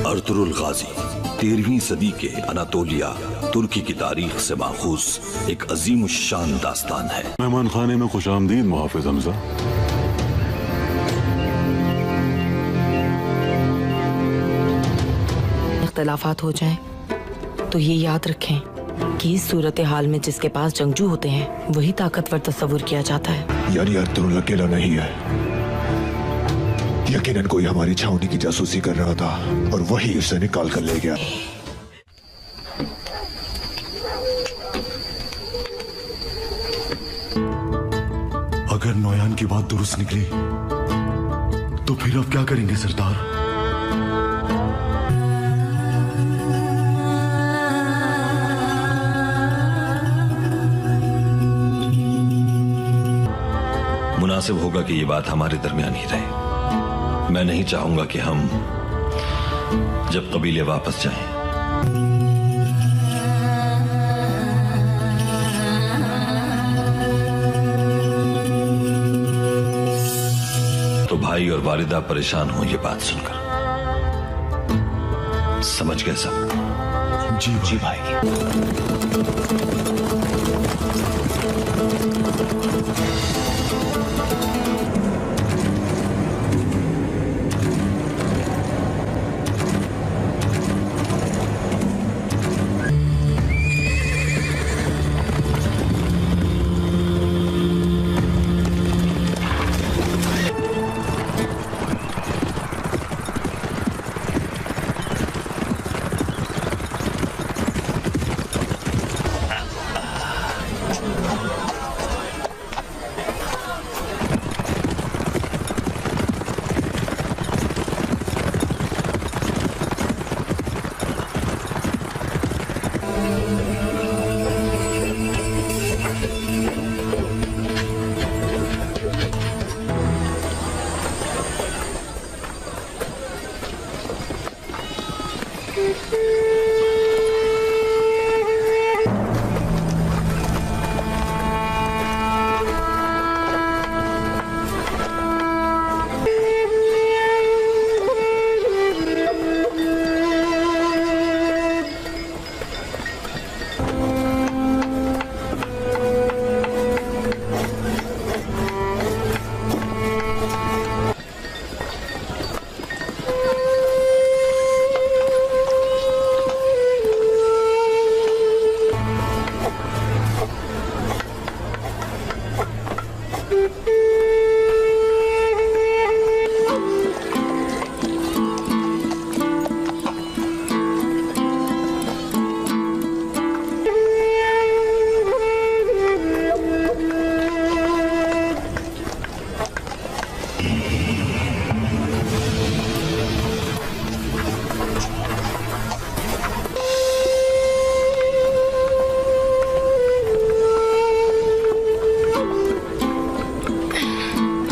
Ertugrul गाजी 13वीं सदी के Anatolia तुर्की की तारीख से माखूज एक अजीम शान दास्तान है। मेहमान खाने में खुशामदीद मुहाफिज हमजा। इख्तलाफात हो जाएं तो ये याद रखें कि इस सूरत हाल में जिसके पास जंगजू होते हैं वही ताकतवर तस्वुर किया जाता है। यानी अर्तुरुल अकेला नहीं है, यकीनन कोई हमारी छावनी की जासूसी कर रहा था और वही उसे निकाल कर ले गया। अगर नौयान की बात दुरुस्त निकली तो फिर अब क्या करेंगे सरदार? मुनासिब होगा कि ये बात हमारे दरमियान ही रहे। मैं नहीं चाहूंगा कि हम जब कबीले वापस जाएं तो भाई और वालिदा परेशान हो ये बात सुनकर। समझ गए सब? जी भाई।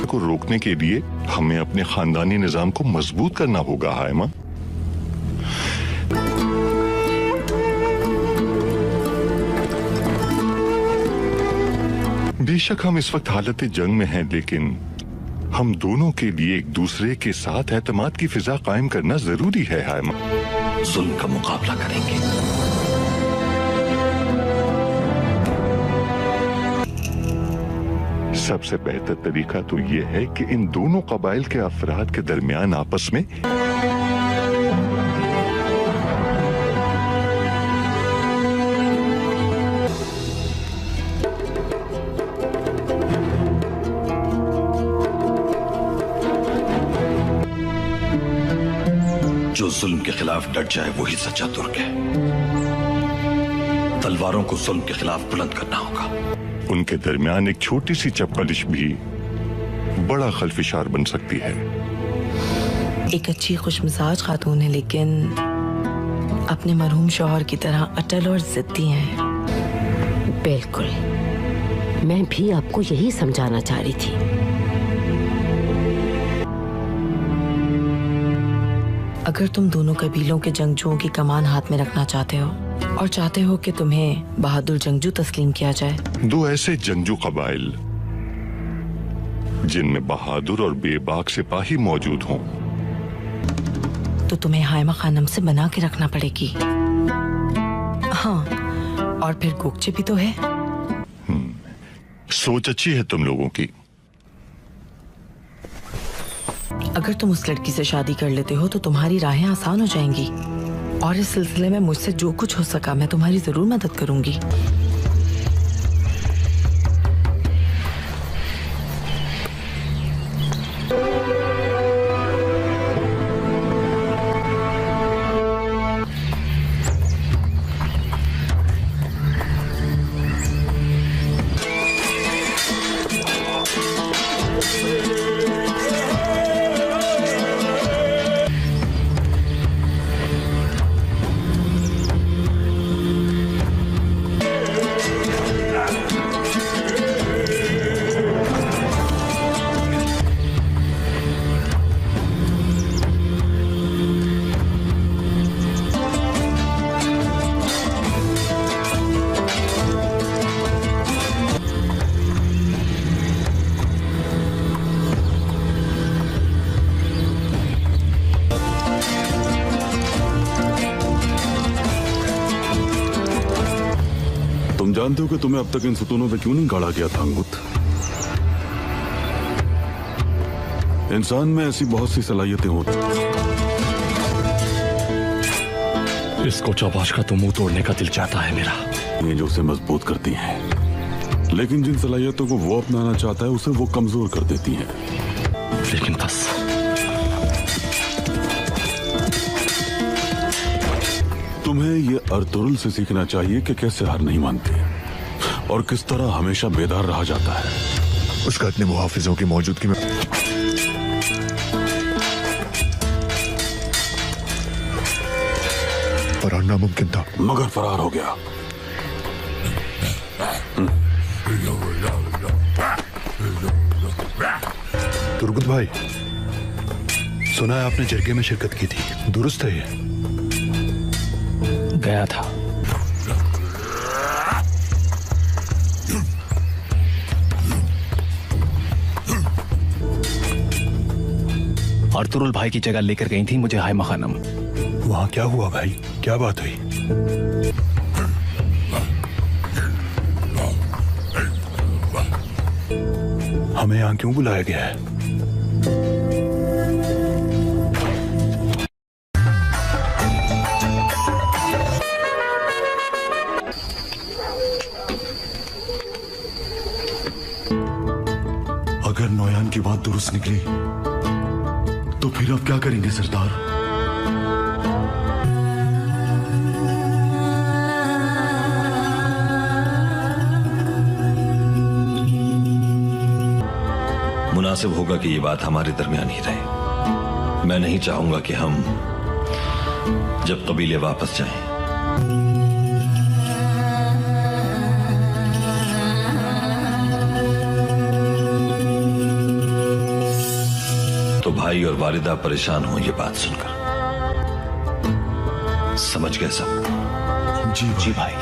को रोकने के लिए हमें अपने खानदानी निजाम को मजबूत करना होगा। हायमा, बेशक हम इस वक्त हालत जंग में हैं, लेकिन हम दोनों के लिए एक दूसरे के साथ एतमाद की फिजा कायम करना जरूरी है। हायमा, जुल्म का मुकाबला करेंगे। सबसे बेहतर तरीका तो ये है कि इन दोनों कबाइल के अफराद के दरमियान आपस में जो जुल्म के खिलाफ डट जाए वही सच्चा तुर्क है। तलवारों को जुल्म के खिलाफ बुलंद करना होगा। उनके दरमियान एक छोटी सी चप्पलिश भी बड़ा खलफिशार बन सकती है। एक अच्छी खुशमिजाज खातून है, लेकिन अपने मरहूम शौहर की तरह अटल और जिद्दी हैं। बिल्कुल, मैं भी आपको यही समझाना चाह रही थी। अगर तुम दोनों कबीलों के जंगजुओं की कमान हाथ में रखना चाहते हो और चाहते हो कि तुम्हें बहादुर जंगजू तस्लीम किया जाए, दो ऐसे जंगजू कबाइल जिनमें बहादुर और बेबाक सिपाही मौजूद हों, तो तुम्हें हाइमा खानम से बना के रखना पड़ेगी। हाँ, और फिर गोकचे भी तो है। सोच अच्छी है तुम लोगों की। अगर तुम उस लड़की से शादी कर लेते हो तो तुम्हारी राहें आसान हो जाएंगी, और इस सिलसिले में मुझसे जो कुछ हो सका मैं तुम्हारी जरूर मदद करूंगी। तुम जानते हो कि तुम्हें अब तक इन सुतूनों पे क्यों नहीं गाड़ा गया था अंगुत? इंसान में ऐसी बहुत सी सलाहियतें होती, इसको चौपाश का तो मुंह तोड़ने का दिल चाहता है मेरा। ये जो उसे मजबूत करती हैं, लेकिन जिन सलाहियतों को वो अपनाना चाहता है उसे वो कमजोर कर देती हैं। लेकिन बस तुम्हें ये अर्तुरुल से सीखना चाहिए कि कैसे हार नहीं मानती और किस तरह हमेशा बेदार रहा जाता है। उसका इतने मुहाफिजों की मौजूदगी में फरार नामुमकिन था, मगर फरार हो गया। तुर्गुत भाई, सुना है आपने जरगे में शिरकत की थी, दुरुस्त है ये? गया था। अर्तुरुल भाई की जगह लेकर गई थी मुझे हाइमा खानम। वहां क्या हुआ भाई, क्या बात हुई? हमें यहां क्यों बुलाया गया है? अगर नौयान की बात दुरुस्त निकली तो फिर आप क्या करेंगे सरदार? मुनासिब होगा कि ये बात हमारे दरमियान ही रहे। मैं नहीं चाहूंगा कि हम जब कबीले वापस जाएं तो भाई और वालिदा परेशान हो ये बात सुनकर। समझ गए सब? जी भाई।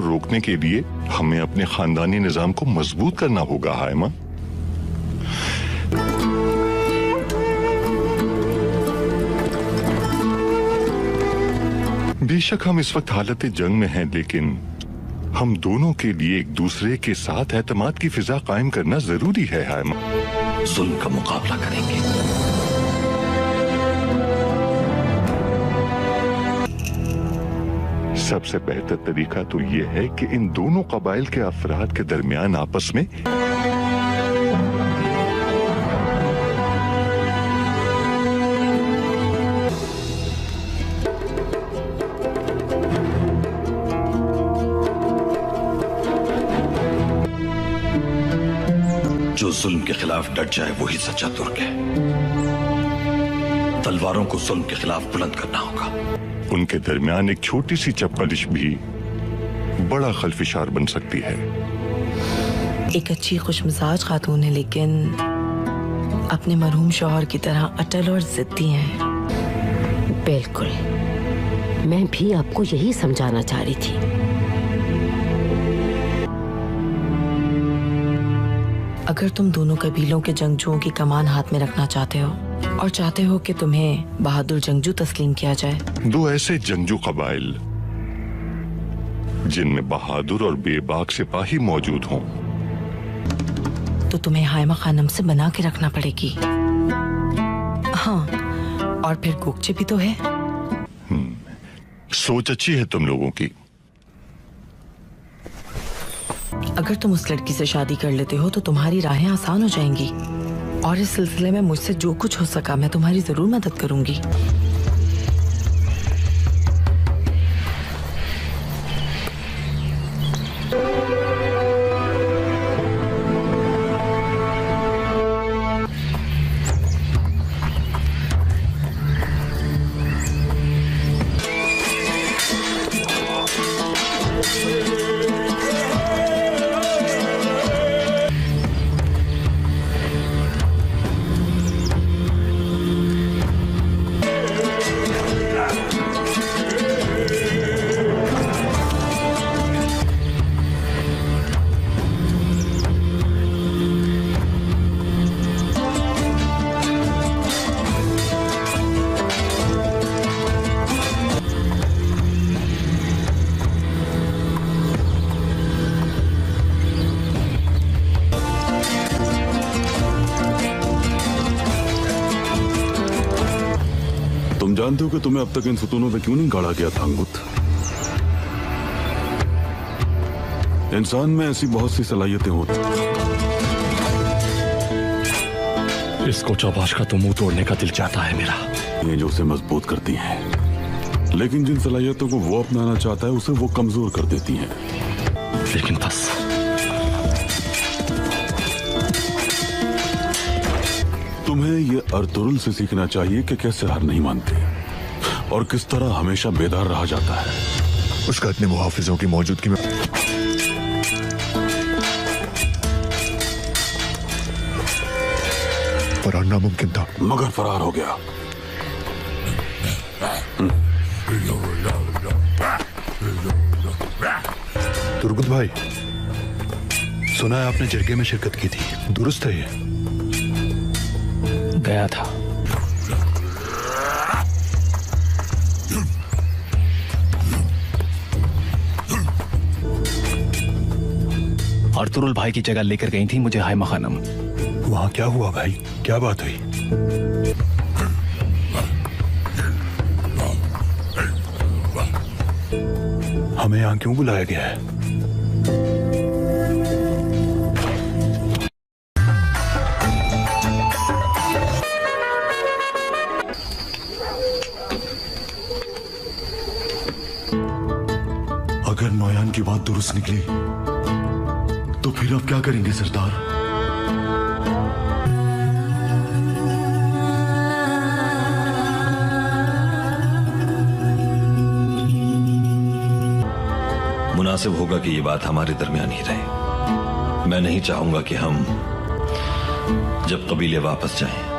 रोकने के लिए हमें अपने खानदानी निजाम को मजबूत करना होगा हायमा। बेशक हम इस वक्त हालत जंग में हैं, लेकिन हम दोनों के लिए एक दूसरे के साथ एतमाद की फिजा कायम करना जरूरी है हायमा। जुल्म का मुकाबला करेंगे। सबसे बेहतर तरीका तो यह है कि इन दोनों कबाइल के अफराद के दरमियान आपस में जो जुल्म के खिलाफ डट जाए वही सच्चा तुर्क है। तलवारों को जुल्म के खिलाफ बुलंद करना होगा। उनके दरमियान एक छोटी सी चपलिश भी बड़ा खलफिशार बन सकती है। एक अच्छी खुशमिजाज खातून है, लेकिन अपने मरहूम शौहर की तरह अटल और जिद्दी हैं। बिल्कुल, मैं भी आपको यही समझाना चाह रही थी। अगर तुम दोनों कबीलों के जंगजुओं की कमान हाथ में रखना चाहते हो और चाहते हो कि तुम्हें बहादुर जंगजू तस्लीम किया जाए, दो ऐसे जंगजू कबाइल जिनमें बहादुर और बेबाक सिपाही मौजूद हों, तो तुम्हें हायमा खानम से बना के रखना पड़ेगी। हाँ, और फिर गोकचे भी तो है। सोच अच्छी है तुम लोगों की। अगर तुम उस लड़की से शादी कर लेते हो तो तुम्हारी राहें आसान हो जाएंगी, और इस सिलसिले में मुझसे जो कुछ हो सका मैं तुम्हारी जरूर मदद करूंगी। तुम जानते हो कि तुम्हें अब तक इन सुतूनों पे क्यों नहीं गाड़ा गया था अंगुत? इंसान में ऐसी बहुत सी सलाहियतें होती, इसको चौबाश का तो मुंह तोड़ने का दिल चाहता है मेरा। ये जो उसे मजबूत करती हैं, लेकिन जिन सलाहियतों को वो अपनाना चाहता है उसे वो कमजोर कर देती हैं। लेकिन बस तुम्हें ये अर्तुरुल से सीखना चाहिए कि कैसे हार नहीं मानते और किस तरह हमेशा बेदार रहा जाता है। उसका इतने मुहाफिजों की मौजूदगी में फरार नामुमकिन था, मगर फरार हो गया। तुर्गुत भाई, सुना है आपने जरगे में शिरकत की थी, दुरुस्त है ये? गया था। अर्तुरुल भाई की जगह लेकर गई थी मुझे हायमा खानम। वहां क्या हुआ भाई, क्या बात हुई? हमें यहाँ क्यों बुलाया गया है? अगर नौयान की बात दुरुस्त निकली तो फिर आप क्या करेंगे सरदार? मुनासिब होगा कि ये बात हमारे दरमियान ही रहे। मैं नहीं चाहूंगा कि हम जब कबीले वापस जाएं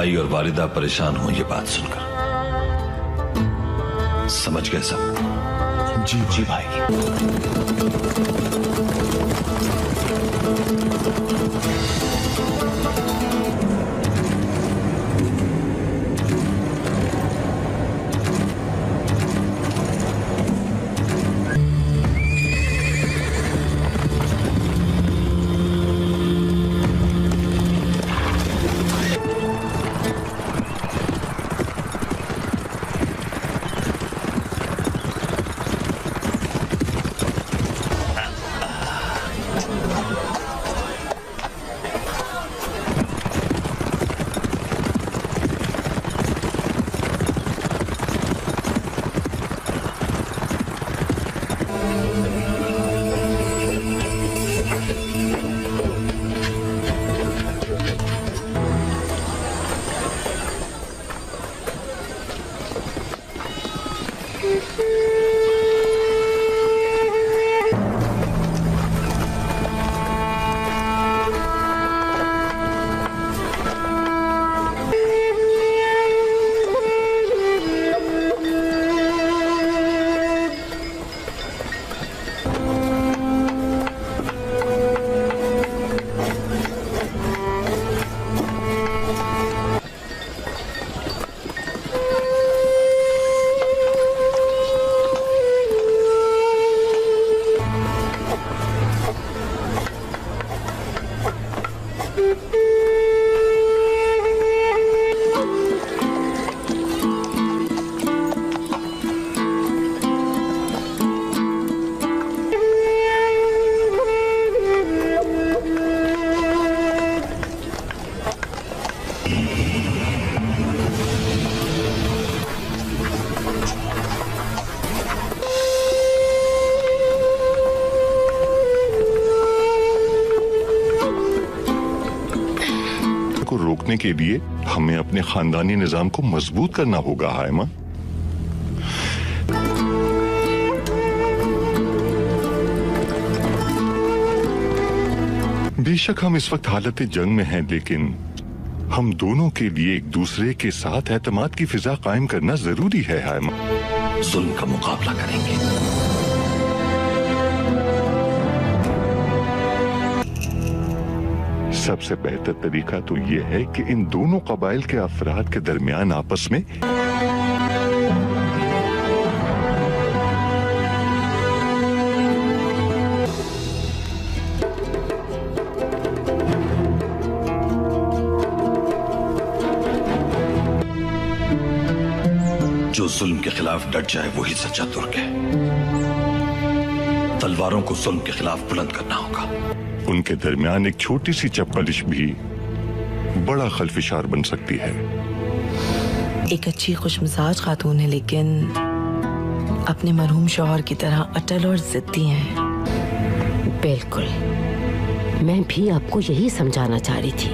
भाई और वालिदा परेशान हो ये बात सुनकर। समझ गए सब? जी भाई। को रोकने के लिए हमें अपने खानदानी निजाम को मजबूत करना होगा हायमा। बेशक हम इस वक्त हालत जंग में हैं, लेकिन हम दोनों के लिए एक दूसरे के साथ एतमाद की फिजा कायम करना जरूरी है हायमा। जुल्म का मुकाबला करेंगे। सबसे बेहतर तरीका तो यह है कि इन दोनों कबाइल के अफराद के दरमियान आपस में जो जुल्म के खिलाफ डट जाए वही सच्चा तुर्क है। तलवारों को जुल्म के खिलाफ बुलंद करना होगा। उनके दरमियान एक छोटी सी चपलिश भी बड़ा खलफिशार बन सकती है। एक अच्छी खुशमिजाज खातून है, लेकिन अपने मरहूम शौहर की तरह अटल और जिद्दी हैं। बिल्कुल, मैं भी आपको यही समझाना चाह रही थी।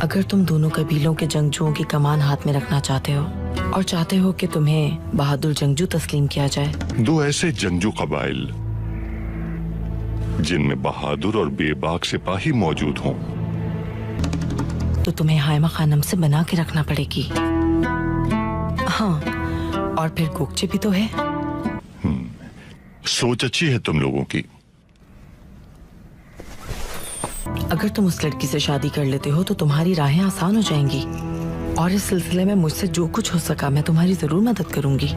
अगर तुम दोनों कबीलों के जंगजुओं की कमान हाथ में रखना चाहते हो और चाहते हो कि तुम्हें बहादुर जंगजू तस्लीम किया जाए, दो ऐसे जंगजू कबाइल जिनमें बहादुर और बेबाक सिपाही मौजूद हों, तो तुम्हें हायमा खानम से बना के रखना पड़ेगी। हाँ, और फिर गोकचे भी तो है। सोच अच्छी है तुम लोगों की। अगर तुम उस लड़की से शादी कर लेते हो तो तुम्हारी राहें आसान हो जाएंगी, और इस सिलसिले में मुझसे जो कुछ हो सका मैं तुम्हारी जरूर मदद करूंगी।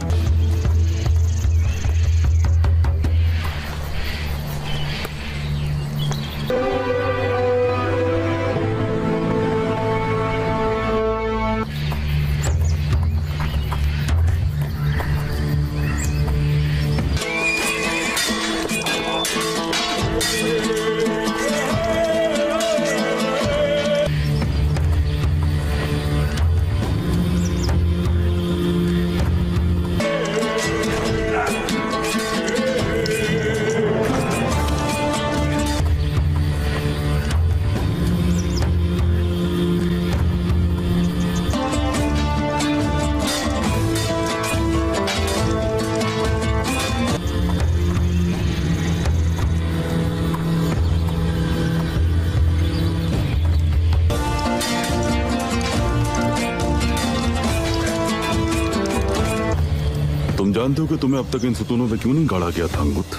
तुम जानते हो कि तुम्हें अब तक इन सतूनों पे क्यों नहीं गाड़ा गया था अंगुत?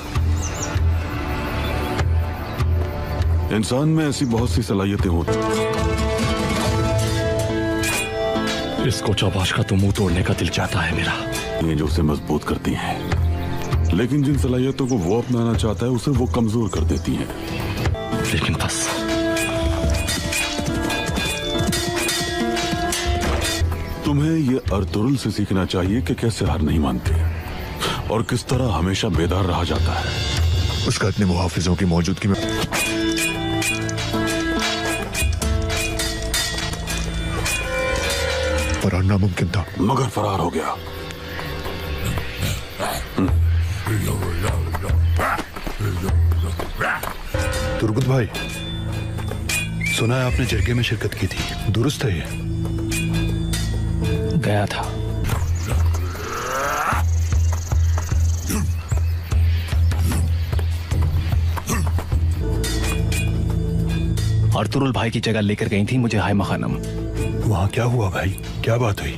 इंसान में ऐसी बहुत सी सलाहियतें होती इसको चौबाश का तो मुंह तोड़ने का दिल चाहता है मेरा, हैं जो उसे मजबूत करती हैं, लेकिन जिन सलाहियतों को वो अपनाना चाहता है उसे वो कमजोर कर देती हैं। लेकिन बस तुम्हें ये अर्तुरुल से सीखना चाहिए कि कैसे हार नहीं मानते और किस तरह हमेशा बेदार रहा जाता है। उसका इतने मुहाफिजों की मौजूदगी में फरार नामुमकिन था, मगर फरार हो गया। तुर्गुत भाई, सुना है आपने जरगे में शिरकत की थी, दुरुस्त है ये? गया था। अर्तुरुल भाई की जगह लेकर गई थी मुझे हाइमा खानम। वहां क्या हुआ भाई, क्या बात हुई?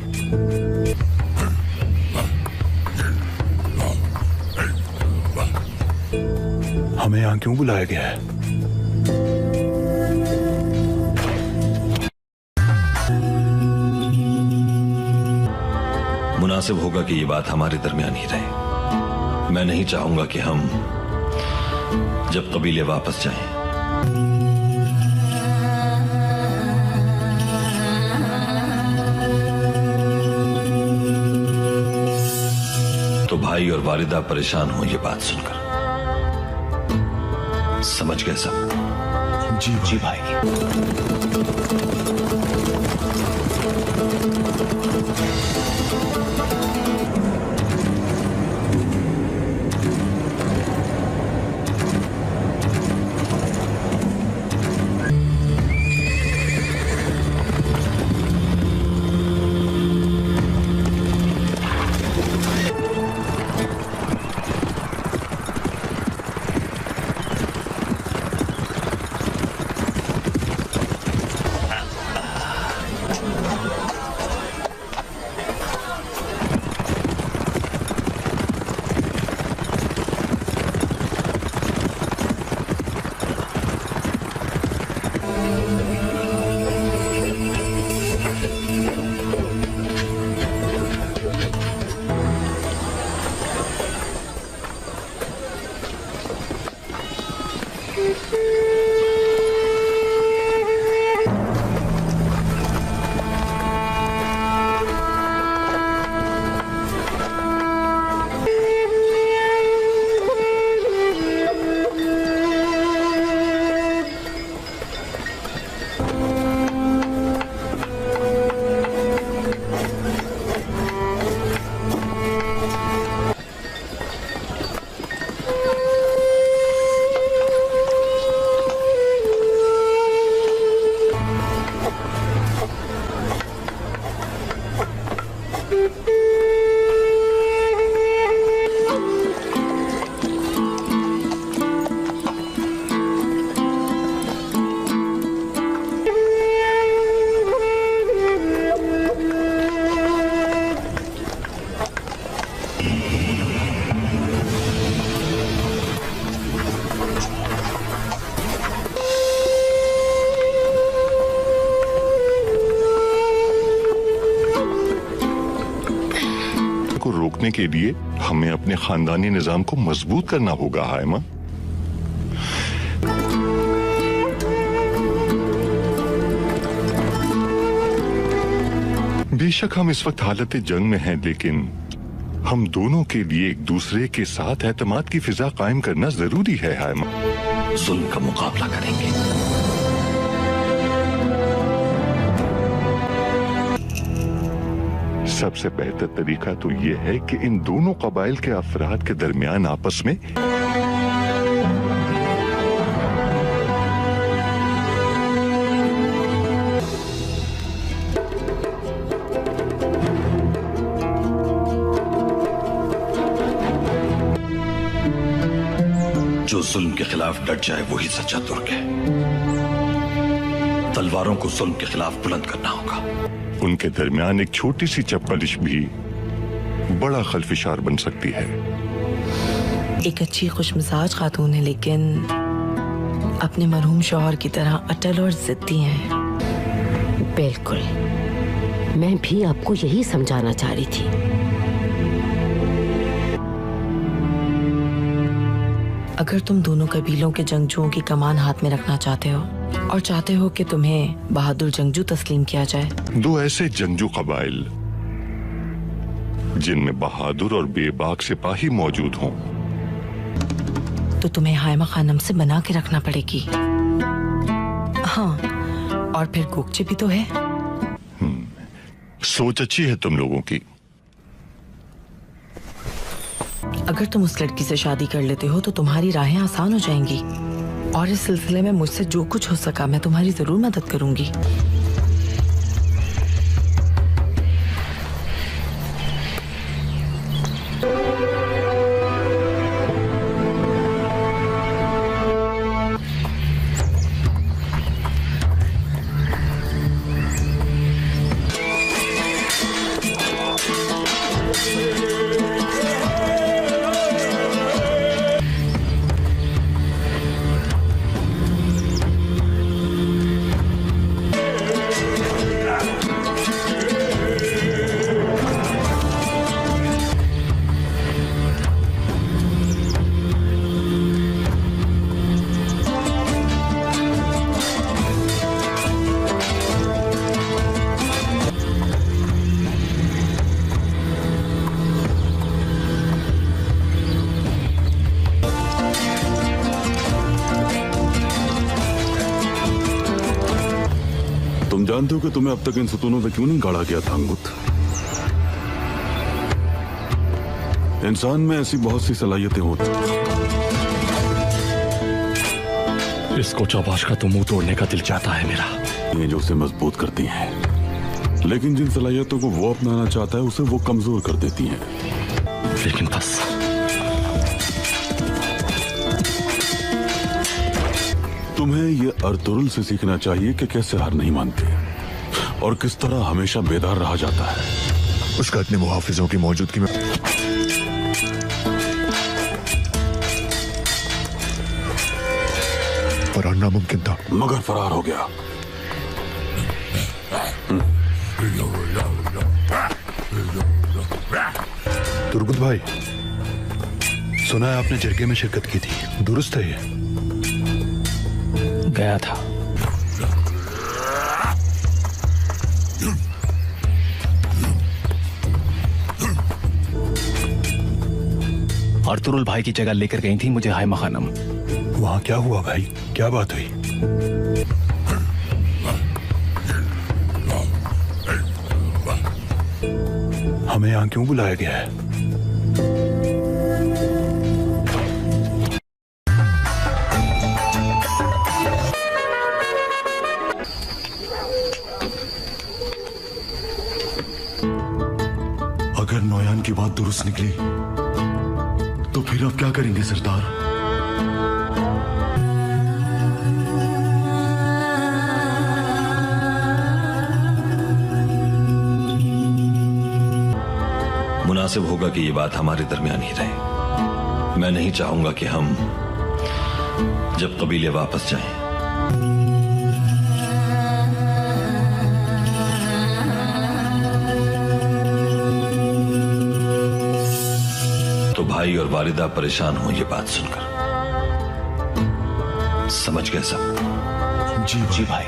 हमें यहां क्यों बुलाया गया है? मुनासिब होगा कि ये बात हमारे दरमियान ही रहे। मैं नहीं चाहूंगा कि हम जब कबीले वापस जाएं तो भाई और वालिदा परेशान हो ये बात सुनकर। समझ गए सब? जी भाई। रोकने के लिए हमें अपने खानदानी निजाम को मजबूत करना होगा हाइमा। बेशक हम इस वक्त हालत जंग में हैं, लेकिन हम दोनों के लिए एक दूसरे के साथ एतमाद की फिजा कायम करना जरूरी है हाइमा। जुल्म का मुकाबला करेंगे। सबसे बेहतर तरीका तो यह है कि इन दोनों कबाइल के अफराद के दरमियान आपस में जो जुल्म के खिलाफ डट जाए वही सच्चा तुर्क है। तलवारों को जुल्म के खिलाफ बुलंद करना होगा। उनके दरमियान एक छोटी सी चप्पलिश भी बड़ा खलफिशार बन सकती है। एक अच्छी खुशमिजाज खातून है, लेकिन अपने मरहूम शौहर की तरह अटल और जिद्दी हैं। बिल्कुल, मैं भी आपको यही समझाना चाह रही थी। अगर तुम दोनों कबीलों के जंगजुओं की कमान हाथ में रखना चाहते हो और चाहते हो कि तुम्हें बहादुर जंगजू तस्लीम किया जाए, दो ऐसे जंगजू कबाइल जिनमें बहादुर और बेबाक सिपाही मौजूद हों, तो तुम्हें हायमा खानम से बना के रखना पड़ेगी। हाँ, और फिर गोकचे भी तो है। सोच अच्छी है तुम लोगों की। अगर तुम उस लड़की से शादी कर लेते हो तो तुम्हारी राहें आसान हो जाएंगी, और इस सिलसिले में मुझसे जो कुछ हो सका मैं तुम्हारी जरूर मदद करूंगी। जानते हो कि तुम्हें अब तक इन सुतूनों पे क्यों नहीं गाड़ा गया था अंगुत? इंसान में ऐसी बहुत सी सलाहियतें होती, इसको चौबाश का तो मुंह तोड़ने का दिल चाहता है मेरा, ये जो उसे मजबूत करती हैं, लेकिन जिन सलाहियतों को वो अपनाना चाहता है उसे वो कमजोर कर देती हैं। लेकिन बस तुम्हें ये अर्तुरुल से सीखना चाहिए कि कैसे हार नहीं मानते और किस तरह हमेशा बेदार रहा जाता है। उसका इतने मुहाफिजों की मौजूदगी में फरार नामुमकिन था, मगर फरार हो गया। तुर्गुत भाई, सुना है आपने जरगे में शिरकत की थी, दुरुस्त है ये? गया था। अर्तुरुल भाई की जगह लेकर गई थी मुझे हायमा खानम। वहां क्या हुआ भाई, क्या बात हुई? हमें यहां क्यों बुलाया गया है? अगर नौयान की बात दुरुस्त निकली तो फिर आप क्या करेंगे सरदार? मुनासिब होगा कि ये बात हमारे दरमियान ही रहे। मैं नहीं चाहूंगा कि हम जब कबीले वापस जाएं तो भाई और वालिदा परेशान हो ये बात सुनकर। समझ गए सब? जी भाई।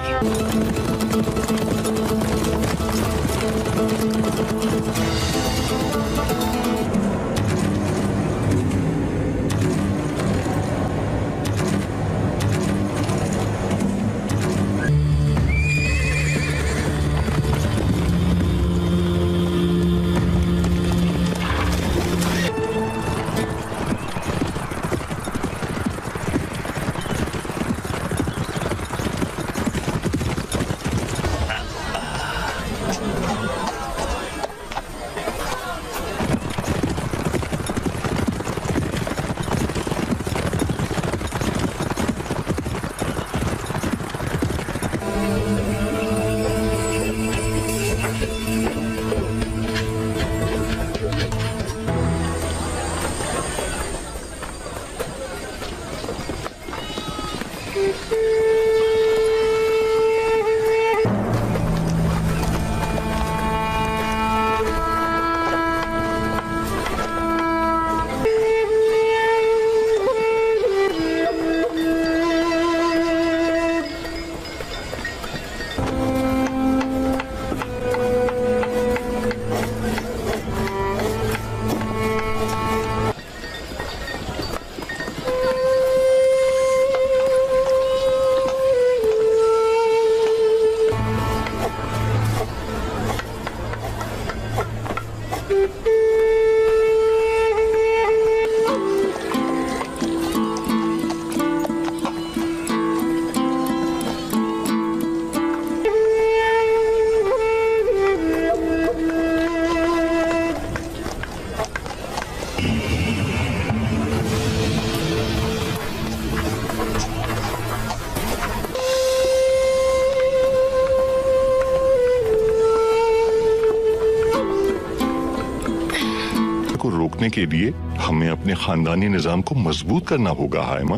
रोकने के लिए हमें अपने खानदानी निजाम को मजबूत करना होगा हायमा।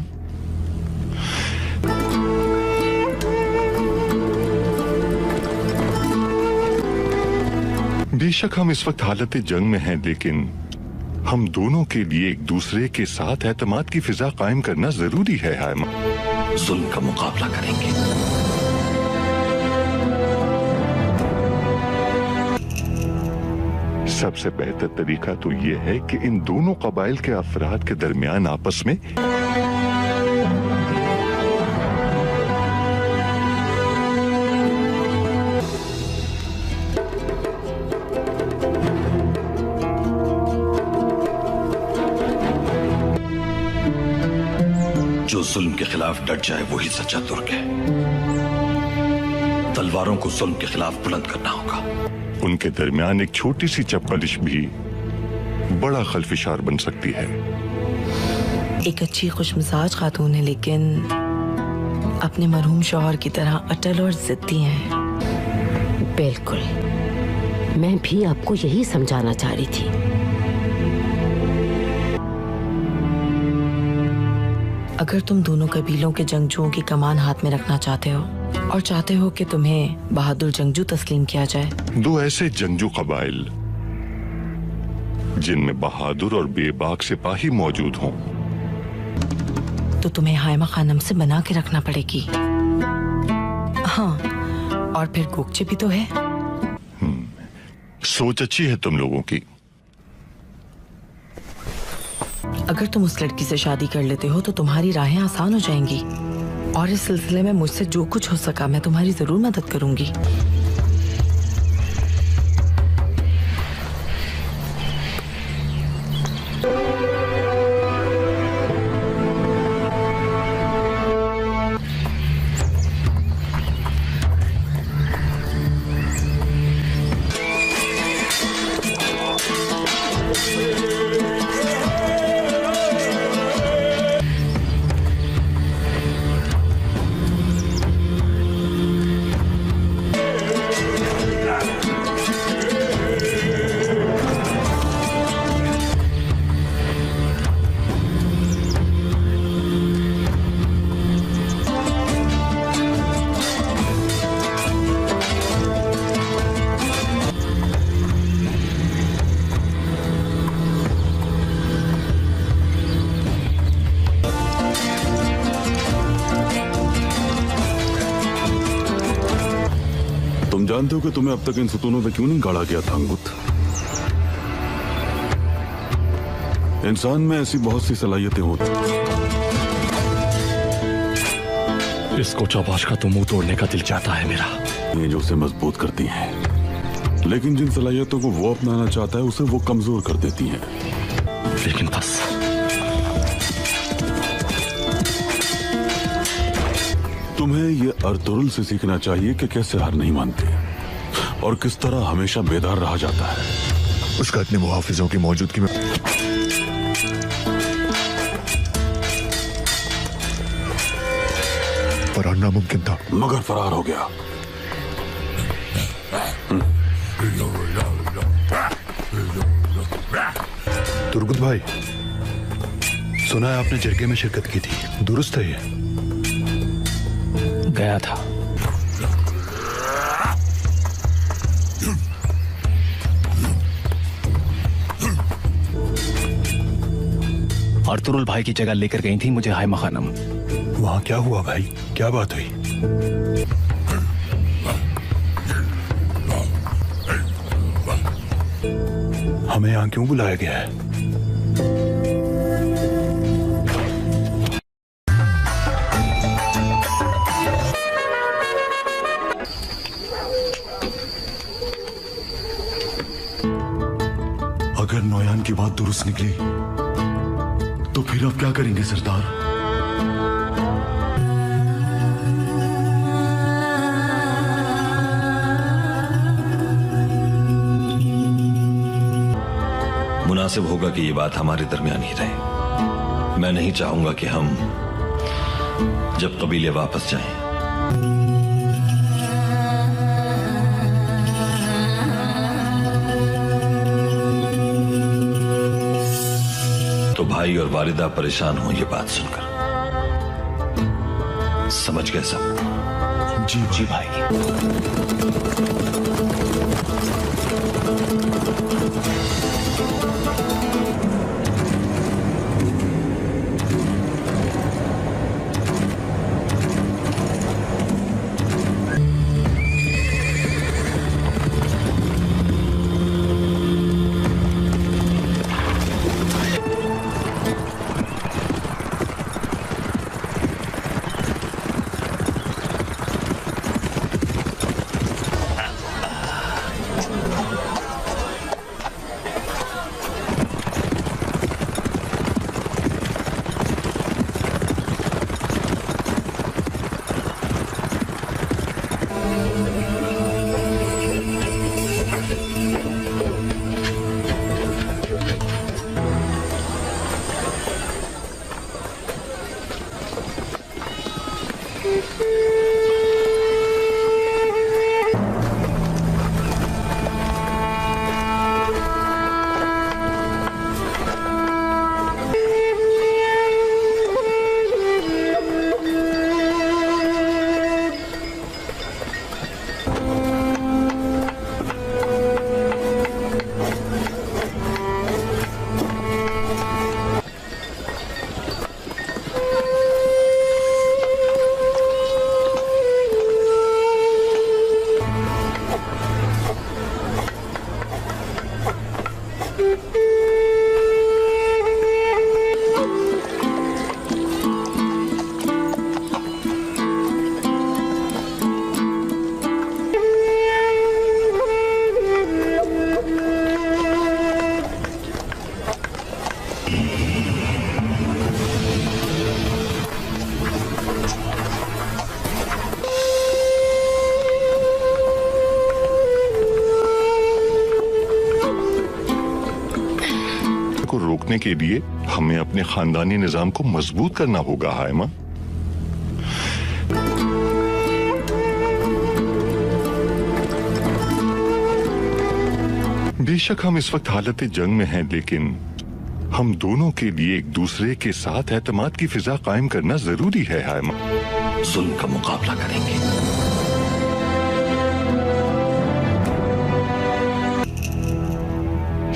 बेशक हम इस वक्त हालत जंग में हैं, लेकिन हम दोनों के लिए एक दूसरे के साथ एतमाद की फिजा कायम करना जरूरी है हायमा। जुल्म का मुकाबला करेंगे। सबसे बेहतर तरीका तो यह है कि इन दोनों कबाइल के अफराद के दरमियान आपस में जो जुल्म के खिलाफ डट जाए वही सच्चा तुर्क है। तलवारों को जुल्म के खिलाफ बुलंद करना होगा। उनके दरमियान एक छोटी सी चप्पलिश भी बड़ा खलफिशार बन सकती है। एक अच्छी खुशमिजाज खातून है, लेकिन अपने मरहूम शौहर की तरह अटल और जिद्दी हैं। बिल्कुल, मैं भी आपको यही समझाना चाह रही थी। अगर तुम दोनों कबीलों के जंगजुओं की कमान हाथ में रखना चाहते हो और चाहते हो कि तुम्हें बहादुर जंगजू तस्लीम किया जाए, दो ऐसे जंगजू कबाइल जिनमें बहादुर और बेबाक सिपाही मौजूद हों, तो तुम्हें हायमा खानम से बना के रखना पड़ेगी। हाँ, और फिर गोकचे भी तो है। सोच अच्छी है तुम लोगों की। अगर तुम उस लड़की से शादी कर लेते हो तो तुम्हारी राहें आसान हो जाएंगी, और इस सिलसिले में मुझसे जो कुछ हो सका मैं तुम्हारी जरूर मदद करूंगी। तुम जानते हो कि तुम्हें अब तक इन सुतूनों पे क्यों नहीं गाड़ा गया था अंगुत? इंसान में ऐसी बहुत सी सलाहियतें होती, इसको चौपाश का तो मुंह तोड़ने का दिल चाहता है मेरा। ये जो उसे मजबूत करती हैं, लेकिन जिन सलाहियतों को वो अपनाना चाहता है उसे वो कमजोर कर देती हैं। लेकिन बस तुम्हें ये अर्तुरुल से सीखना चाहिए कि कैसे हार नहीं मानते और किस तरह हमेशा बेदार रहा जाता है। उसका इतने मुहाफिजों की मौजूदगी में फरार नामुमकिन था, मगर फरार हो गया। तुर्गुत भाई, सुना है आपने जरगे में शिरकत की थी, दुरुस्त है ये? गया था। अर्तुरुल भाई की जगह लेकर गई थी मुझे हायमा खानम। वहां क्या हुआ भाई, क्या बात हुई? हमें यहां क्यों बुलाया गया है? अगर नौयान की बात दुरुस्त निकली तो फिर आप क्या करेंगे सरदार? मुनासिब होगा कि ये बात हमारे दरमियान ही रहे। मैं नहीं चाहूंगा कि हम जब कबीले वापस जाएं भाई और वालिदा परेशान हो ये बात सुनकर। समझ गए सब? जी भाई। रोकने के लिए हमें अपने खानदानी निजाम को मजबूत करना होगा हायमा। बेशक हम इस वक्त हालत जंग में हैं, लेकिन हम दोनों के लिए एक दूसरे के साथ एतमाद की फिजा कायम करना जरूरी है हायमा। जुल्म का मुकाबला करेंगे।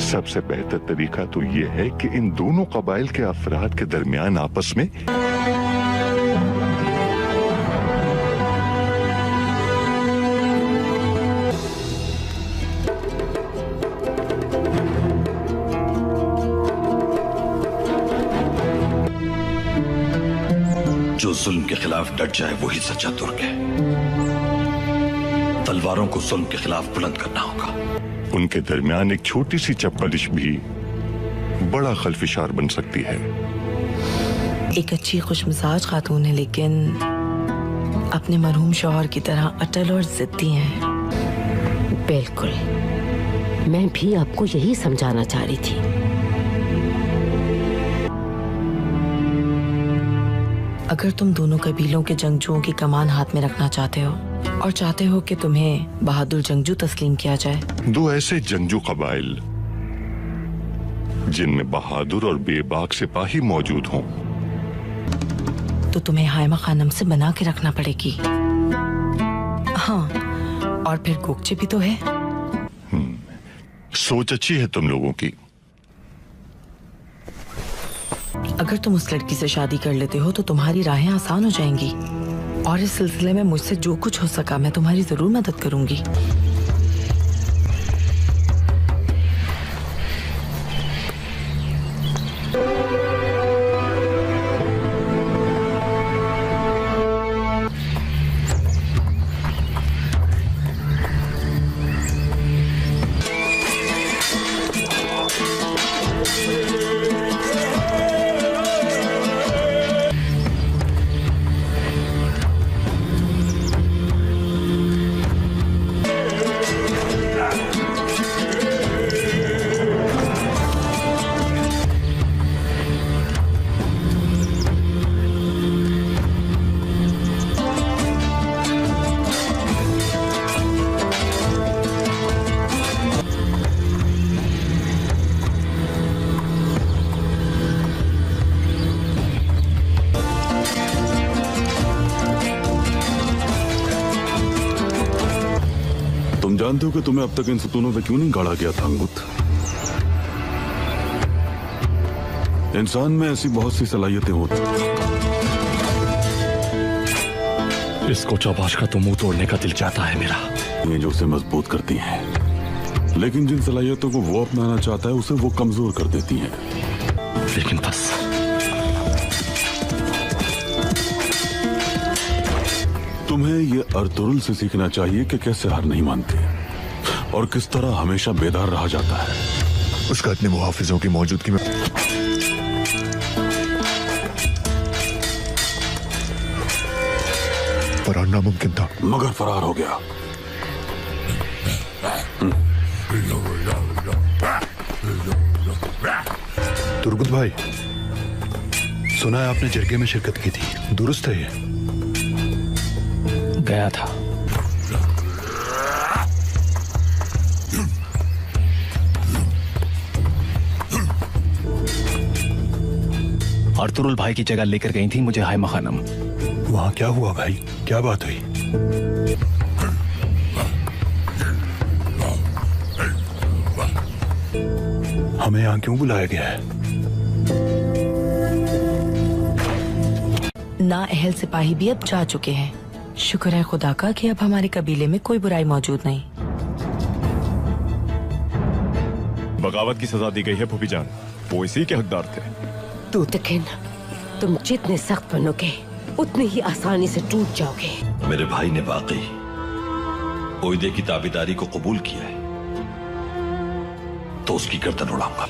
सबसे बेहतर तरीका तो यह है कि इन दोनों कबाइल के अफराद के दरमियान आपस में जो जुल्म के खिलाफ डट जाए वही सच्चा तुर्क है। तलवारों को जुल्म के खिलाफ बुलंद करना होगा। उनके दरमियान एक छोटी सी चप्पलिश भी बड़ा खलफिशार बन सकती है। एक अच्छी खुशमिजाज खातून है, लेकिन अपने मरहूम शौहर की तरह अटल और जिद्दी हैं। बिल्कुल, मैं भी आपको यही समझाना चाह रही थी। अगर तुम दोनों कबीलों के जंगजुओं की कमान हाथ में रखना चाहते हो और चाहते हो कि तुम्हें बहादुर जंगजू तस्लीम किया जाए, दो ऐसे जंगजू कबाइल जिनमें बहादुर और बेबाक सिपाही मौजूद हों, तो तुम्हें हायमा खानम से बना के रखना पड़ेगी। हाँ, और फिर गोकचे भी तो है। सोच अच्छी है तुम लोगों की। अगर तुम उस लड़की से शादी कर लेते हो तो तुम्हारी राहें आसान हो जाएंगी, और इस सिलसिले में मुझसे जो कुछ हो सका मैं तुम्हारी जरूर मदद करूंगी। जानते हो कि तुम्हें अब तक इन सतूनों पे क्यों नहीं गाड़ा गया था अंगुत? इंसान में ऐसी बहुत सी सलाहियतें होती इसको चौपाश का तो मुंह तोड़ने का दिल चाहता है मेरा। हैं जो उसे मजबूत करती हैं, लेकिन जिन सलाहियतों को वो अपनाना चाहता है उसे वो कमजोर कर देती हैं। लेकिन बस तुम्हें ये अर्तुरुल से सीखना चाहिए कि कैसे हार नहीं मानते और किस तरह हमेशा बेदार रहा जाता है। उसका इतने मुहाफिजों की मौजूदगी में फरार नामुमकिन था, मगर फरार हो गया। तुर्गुत भाई, सुना है आपने जरगे में शिरकत की थी, दुरुस्त है ये? गया था। अर्तुरुल भाई की जगह लेकर गई थी मुझे हाय मखानम। वहां क्या हुआ भाई, क्या बात हुई? हमें यहाँ क्यों बुलाया गया है? नाअहल सिपाही भी अब जा चुके हैं। शुक्र है खुदा का कि अब हमारे कबीले में कोई बुराई मौजूद नहीं। बगावत की सजा दी गई है फूफी जान, वो इसी के हकदार थे। तू तकिन, तुम जितने सख्त बनोगे उतनी ही आसानी से टूट जाओगे। मेरे भाई ने वाकई ओयदे की ताबेदारी को कबूल किया है तो उसकी गर्दन उड़ाऊंगा।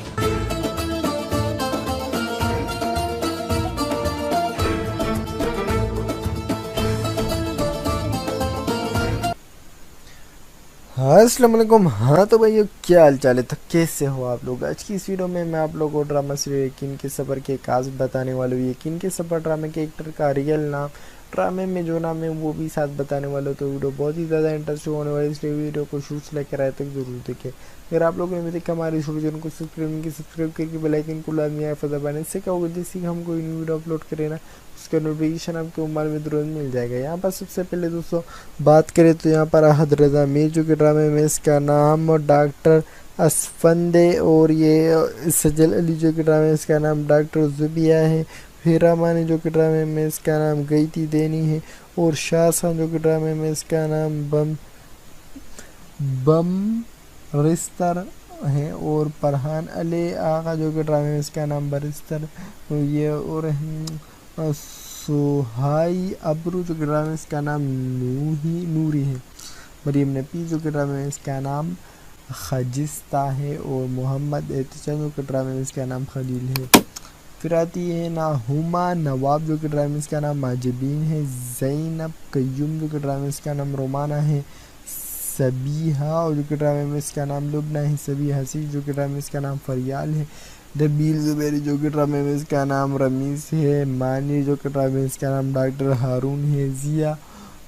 हाँ अस्सलाम वालेकुम। हाँ तो भाई क्या हाल चाल है, तो कैसे हो आप लोग? आज की इस वीडियो में मैं आप लोगों को ड्रामा सीरियल यकीन के सफ़र के काज बताने वाला हूँ। यकीन के सफ़र ड्रामे के एक्टर का रियल नाम, ड्रामे में जो नाम है वो भी साथ बताने वाला हूँ। तो वीडियो बहुत ही ज़्यादा इंटरेस्टिंग होने वाली है, इसलिए वीडियो को शुरू से लेकर आए तक जरूर देखें। अगर आप लोगों ने देखा हमारे चैनल को सब्सक्राइब करके बेल आइकन को लाजमी आइकन दबाने से क्या होगा, जैसे कि हम कोई न्यू वीडियो अपलोड करें ना उसका नोटिफिकेशन आपके मोबाइल में तुरंत मिल जाएगा। यहाँ पर सबसे पहले दोस्तों बात करें तो यहाँ पर अहद रज़ा मीर जो कि ड्रामे में इसका नाम डॉक्टर असफंदे और ये सजल अली जो कि ड्रामे में इसका नाम डॉक्टर जुबिया है। हीरा मानी जो कि ड्रामे में इसका नाम गईती देनी है और शाह जो कि ड्रामे में इसका नाम बम रिस्तर है और फरहान अली आगा जो कि ड्रामे में इसका नाम बरिस्तर ये और सुहाई अबरू जो कि ड्रामे में इसका नाम नूरी है। मरियम नबी जो कि ड्रामे में इसका नाम खजिस्ता है और मोहम्मद एहतशाम जो कि ड्रामे में इसका नाम खलील है। फिर आती है नाहुमा नवाब जो कि ड्रामे में इसका नाम माजिबीन है। ज़ैनब कय्यूम जो कि ड्रामे में इसका नाम रोमाना है। सबीहा और जो कि ड्रामे में इसका नाम लुबना है। सभी हसी जो कि ड्रामे में इसका नाम फरियाल है। रबील ज़ुबैरी जो कि ड्रामे में इसका नाम रमीस है। मानी जो कि ड्रामे में इसका नाम डॉक्टर हारून है। जिया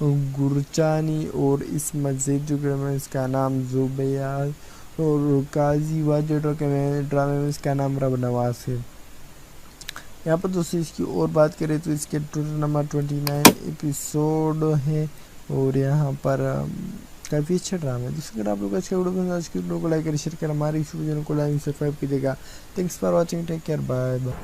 गुरचानी और इस मस्जिद जो कि ड्रामे में इसका नाम जुबैया और काजी वाज जो कि ड्रामे में इसका नाम रब नवाज है। यहाँ पर दोस्तों इसकी और बात करें तो इसके टोटल नंबर 29 एपिसोड है और यहाँ पर काफ़ी अच्छा ड्रामा है। दोस्तों अगर आप लोग आज के वीडियो पसंद आज की वीडियो को लाइक कर शेयर कर हमारी चैनल को लाइक सब्सक्राइब कीजिएगा। Thanks for watching, take care, bye bye.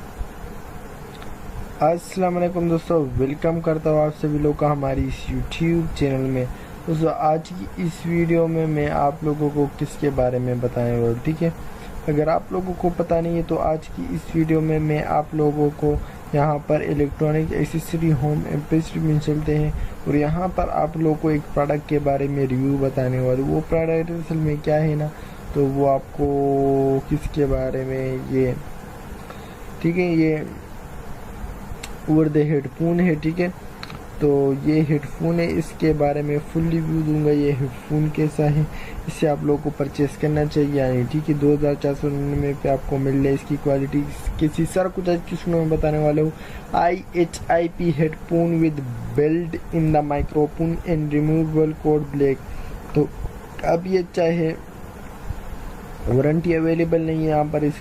अस्सलाम वालेकुम दोस्तों, वेलकम करता हूँ आप सभी लोग का हमारी इस यूट्यूब चैनल में। दोस्तों आज की इस वीडियो में मैं आप लोगों को किसके बारे में बताने वाला हूँ, ठीक है। अगर आप लोगों को पता नहीं है तो आज की इस वीडियो में मैं आप लोगों को यहाँ पर इलेक्ट्रॉनिक एक्सेसरी होम एम्प्रेसरी में चलते हैं और यहाँ पर आप लोगों को एक प्रोडक्ट के बारे में रिव्यू बताने वाले। वो प्रोडक्ट असल में क्या है ना, तो वो आपको किसके बारे में ये, ठीक है, ये ओवर द हेडफोन है, ठीक है। तो ये हेडफोन है, इसके बारे में फुल रिव्यू दूंगा। ये हेडफोन कैसा है, इसे आप लोगों को परचेस करना चाहिए या नहीं, ठीक है। 2499 पे आपको मिल रहा है। इसकी क्वालिटी किसी सारा कुछ आज की सुनो मैं बताने वाला हूँ। IHIP headphone with belt in the microphone and removable code black. तो अब ये चाहे वारंटी अवेलेबल नहीं है यहाँ पर। इस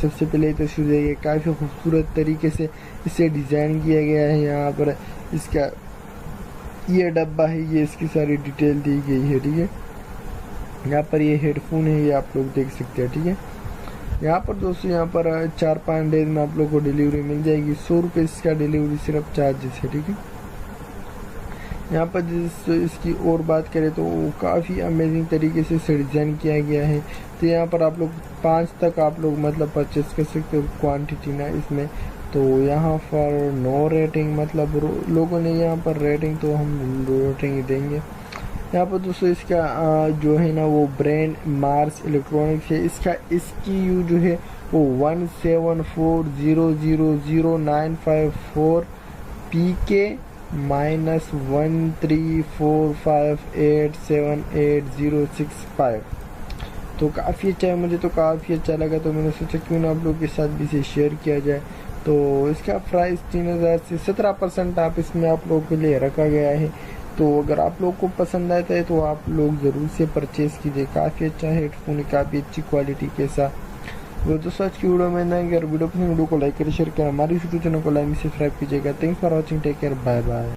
सबसे पहले तो शुरू है, काफ़ी खूबसूरत तरीके से इसे डिज़ाइन किया गया है। यहाँ पर इसका ये डब्बा है, ये इसकी सारी डिटेल दी गई है, ठीक है। यहाँ पर ये हेडफोन है, ये आप लोग देख सकते हैं। ठीक है, यहाँ पर दोस्तों यहाँ पर 4-5 डेज में आप लोग को डिलीवरी मिल जाएगी। 100 रुपये इसका डिलीवरी सिर्फ चार्जेस है। ठीक है, यहाँ पर इसकी और बात करें तो काफ़ी अमेजिंग तरीके से इसे डिज़ाइन किया गया है। तो यहाँ पर आप लोग 5 तक आप लोग मतलब परचेस कर सकते हो क्वांटिटी ना इसमें। तो यहाँ पर नो रेटिंग, मतलब लोगों ने यहाँ पर रेटिंग, तो हम रेटिंग ही देंगे। यहाँ पर दोस्तों इसका जो है ना वो ब्रांड मार्स इलेक्ट्रॉनिक्स है। इसकी यू जो है वो 174000954 PK -13458788065। तो काफ़ी अच्छा है, मुझे तो काफ़ी अच्छा लगा। तो मैंने सोचा क्यों ना आप लोग के साथ भी इसे शेयर किया जाए। तो इसका प्राइस 3000 से 17% आप इसमें आप लोगों के लिए रखा गया है। तो अगर आप लोग को पसंद आता है तो आप लोग ज़रूर से परचेज़ कीजिए। काफ़ी अच्छा हेडफोन, काफ़ी अच्छी क्वालिटी के साथ। वो दोस्तों आज की वीडियो में ना, अगर वीडियो पसंद वीडियो को लाइक करें, शेयर करें, हमारी यूट्यूब चैनल को लाइक सब्सक्राइब कीजिएगा। Thanks for watching, take care, bye bye.